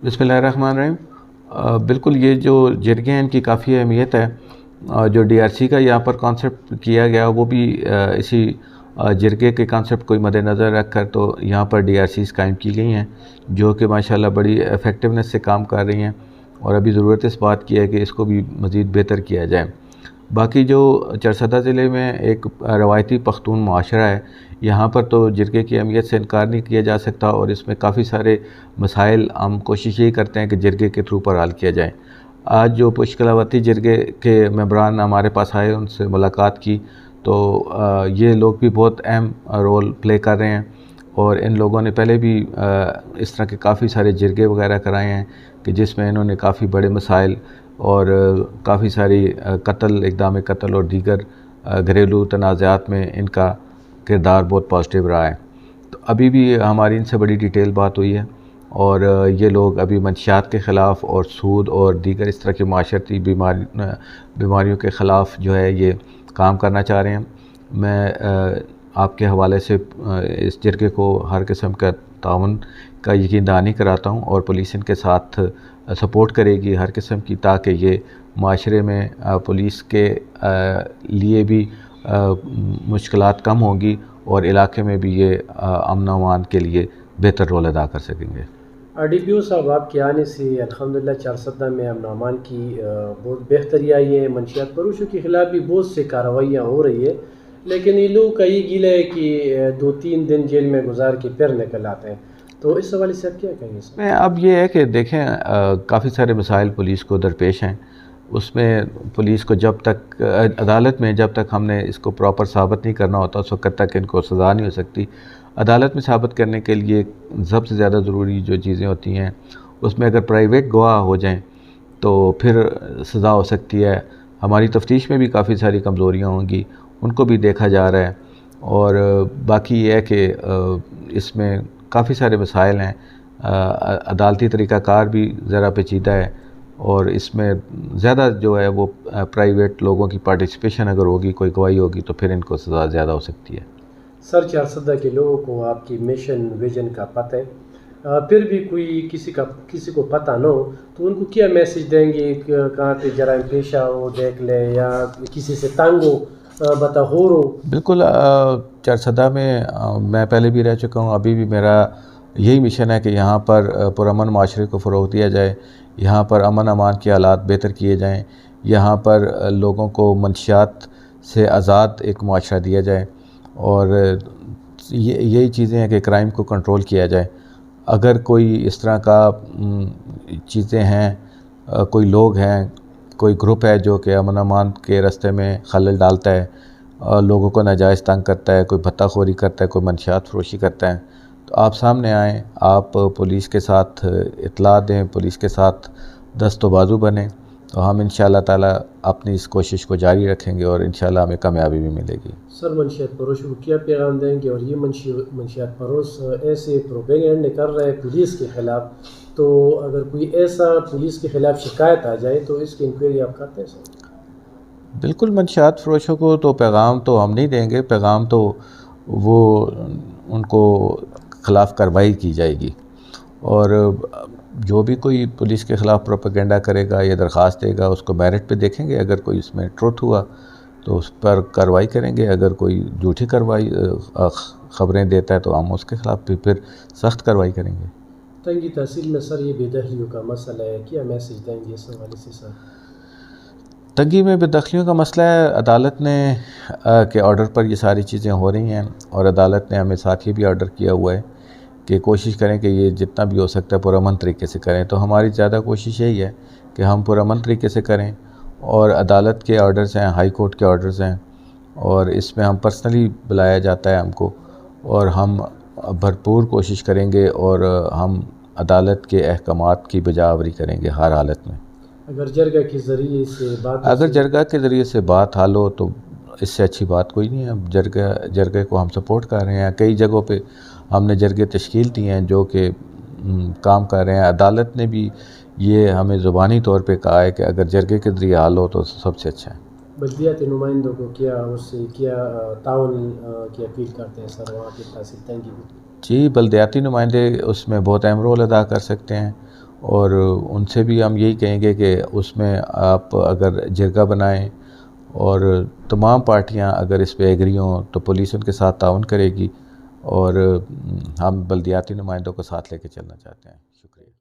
बिस्मिल्लाहिर्रहमानिर्रहीम। बिल्कुल ये जो जरगे हैं इनकी काफ़ी अहमियत है। जो डीआरसी का यहाँ पर कॉन्सेप्ट किया गया वो भी इसी जरगे के कॉन्सेप्ट को मद्देनज़र रख कर तो यहाँ पर डीआरसीज़ कायम की गई हैं, जो कि माशाल्लाह बड़ी इफ़ेक्टिवनेस से काम कर रही हैं और अभी ज़रूरत इस बात की है कि इसको भी मज़ीद बेहतर किया जाए। बाकी जो चरसदा ज़िले में एक रवायती पख्तून मुआशरा है, यहाँ पर तो जरगे की अहमियत से इनकार नहीं किया जा सकता और इसमें काफ़ी सारे मसाइल हम कोशिश यही करते हैं कि जरगे के थ्रू पर हल किया जाए। आज जो पुष्कलावती जरगे के मेंबरान हमारे पास आए, उनसे मुलाकात की तो ये लोग भी बहुत अहम रोल प्ले कर रहे हैं और इन लोगों ने पहले भी इस तरह के काफ़ी सारे जरगे वगैरह कराए हैं कि जिसमें इन्होंने काफ़ी बड़े मसाइल और काफ़ी सारी कत्ल, इक़दाम कत्ल और दीगर घरेलू तनाज़ात में इनका किरदार बहुत पॉजिटिव रहा है। तो अभी भी हमारी इनसे बड़ी डिटेल बात हुई है और ये लोग अभी मंशियात के ख़िलाफ़ और सूद और दीगर इस तरह की माशरती बीमारियों के ख़िलाफ़ जो है ये काम करना चाह रहे हैं। मैं आपके हवाले से इस जरगे को हर किस्म का ताउन का यकीन दहानी कराता हूँ और पुलिस इनके साथ सपोर्ट करेगी हर किस्म की, ताकि ये माशरे में पुलिस के लिए भी मुश्किलात कम होंगी और इलाके में भी ये अमन व अमान के लिए बेहतर रोल अदा कर सकेंगे। DPO साहब, आपके आने से अल्हम्दुलिल्लाह चारसदा में अमन अमान की बहुत बेहतरी आई है। मंशियात फरोशों के ख़िलाफ़ भी बहुत से कार्रवाइयाँ हो रही है, लेकिन ये लोग का ये गिला है कि 2-3 दिन जेल में गुजार के फिर निकल आते हैं। तो इस हवाले से आप क्या कहेंगे सर? अब ये है कि देखें काफ़ी सारे मसाइल पुलिस को दरपेश हैं। उसमें पुलिस को जब तक अदालत में जब तक हमने इसको प्रॉपर साबित नहीं करना होता उस वक्त तक इनको सज़ा नहीं हो सकती। अदालत में साबित करने के लिए सबसे ज़्यादा ज़रूरी जो चीज़ें होती हैं उसमें अगर प्राइवेट गवाह हो जाएं तो फिर सज़ा हो सकती है। हमारी तफ्तीश में भी काफ़ी सारी कमज़ोरियाँ होंगी, उनको भी देखा जा रहा है और बाकी ये है कि इसमें काफ़ी सारे मसाइल हैं। अदालती तरीक़ाकार भी ज़रा पेचीदा है और इसमें ज़्यादा जो है वो प्राइवेट लोगों की पार्टिसिपेशन अगर होगी, कोई गवाही होगी तो फिर इनको सज़ा ज़्यादा हो सकती है। सर, चारसदा के लोगों को आपकी मिशन विजन का पता है, फिर भी कोई किसी को पता न हो तो उनको क्या मैसेज देंगे? कहाँ पे जराइम पेशा हो देख ले या किसी से तंग हो बता हो रो? बिल्कुल, चारसदा में मैं पहले भी रह चुका हूँ, अभी भी मेरा यही मिशन है कि यहाँ पर पुरअमन माशरे को फ़रोग़ दिया जाए, यहाँ पर अमन अमान के हालात बेहतर किए जाएँ, यहाँ पर लोगों को मंशियात से आज़ाद एक माशरा दिया जाए और यही चीज़ें हैं कि क्राइम को कंट्रोल किया जाए। अगर कोई इस तरह का चीज़ें हैं, कोई लोग हैं, कोई ग्रुप है जो कि अमन अमान के रास्ते में खलल डालता है, लोगों को नाजायज़ तंग करता है, कोई भत्ताखोरी करता है, कोई मंशियात फरोशी करता है, तो आप सामने आएँ, आप पुलिस के साथ इत्तला दें, पुलिस के साथ दस्त बाजू बनें, तो हम इंशाअल्लाह ताला अपनी इस कोशिश को जारी रखेंगे और इंशाअल्लाह हमें कामयाबी भी मिलेगी। सर, मंशियात फरोशों को क्या पैगाम देंगे? और ये मंशियात फरोश ऐसे प्रोपेगेंडे कर रहे हैं पुलिस के ख़िलाफ़, तो अगर कोई ऐसा पुलिस के ख़िलाफ़ शिकायत आ जाए तो इसकी इंक्वायरी आप करते हैं सर? बिल्कुल, मंशियात फरोशों को तो पैगाम तो हम नहीं देंगे, पैगाम तो वो उनको ख़िलाफ़ कार्रवाई की जाएगी और जो भी कोई पुलिस के ख़िलाफ़ प्रोपेगेंडा करेगा या दरख्वास्त देगा उसको मेरिट पे देखेंगे। अगर कोई इसमें ट्रुथ हुआ तो उस पर कार्रवाई करेंगे, अगर कोई झूठी खबरें देता है तो हम उसके ख़िलाफ़ भी फिर सख्त कार्रवाई करेंगे। तंगी तहसील में सर ये बेदखलियों का मसला है, क्या मैसेज देंगे इस हवाले से सर? तंगी में बेदखलियों का मसला है, अदालत ने के ऑर्डर पर ये सारी चीज़ें हो रही हैं और अदालत ने हमें साथ ये भी ऑर्डर किया हुआ है कि कोशिश करें कि ये जितना भी हो सकता है पुरअमन तरीके से करें। तो हमारी ज़्यादा कोशिश यही है कि हम पुरअमन तरीके से करें और अदालत के ऑर्डर्स हैं, हाई कोर्ट के ऑर्डर्स हैं और इसमें हम पर्सनली बुलाया जाता है हमको और हम भरपूर कोशिश करेंगे और हम अदालत के अहकामात की बजावरी करेंगे हर हालत में। अगर जरगा के ज़रिए से बात हल हो तो इससे अच्छी बात कोई नहीं है। अब जरगे को हम सपोर्ट कर रहे हैं, कई जगहों पे हमने जरगे तश्कील दी हैं जो कि काम कर रहे हैं। अदालत ने भी ये हमें ज़ुबानी तौर पे कहा है कि अगर जरगे के ज़रिए हल हो तो सबसे अच्छा है। बल्दियाती नुमाइंदों को क्या ताउन की अपील करते हैं सर वहाँ की तहसील तंगी में? जी, बल्दियाती नुमाइंदे उसमें बहुत अहम रोल अदा कर सकते हैं اور ان سے بھی ہم یہی کہیں گے کہ اس میں آپ اگر جرگہ بنائیں اور تمام پارٹیاں اگر اس پہ ایگری ہوں تو پولیس ان کے ساتھ تعاون کرے گی، اور ہم بلدیاتی نمائندوں کو ساتھ لے کے چلنا چاہتے ہیں۔ شکریہ۔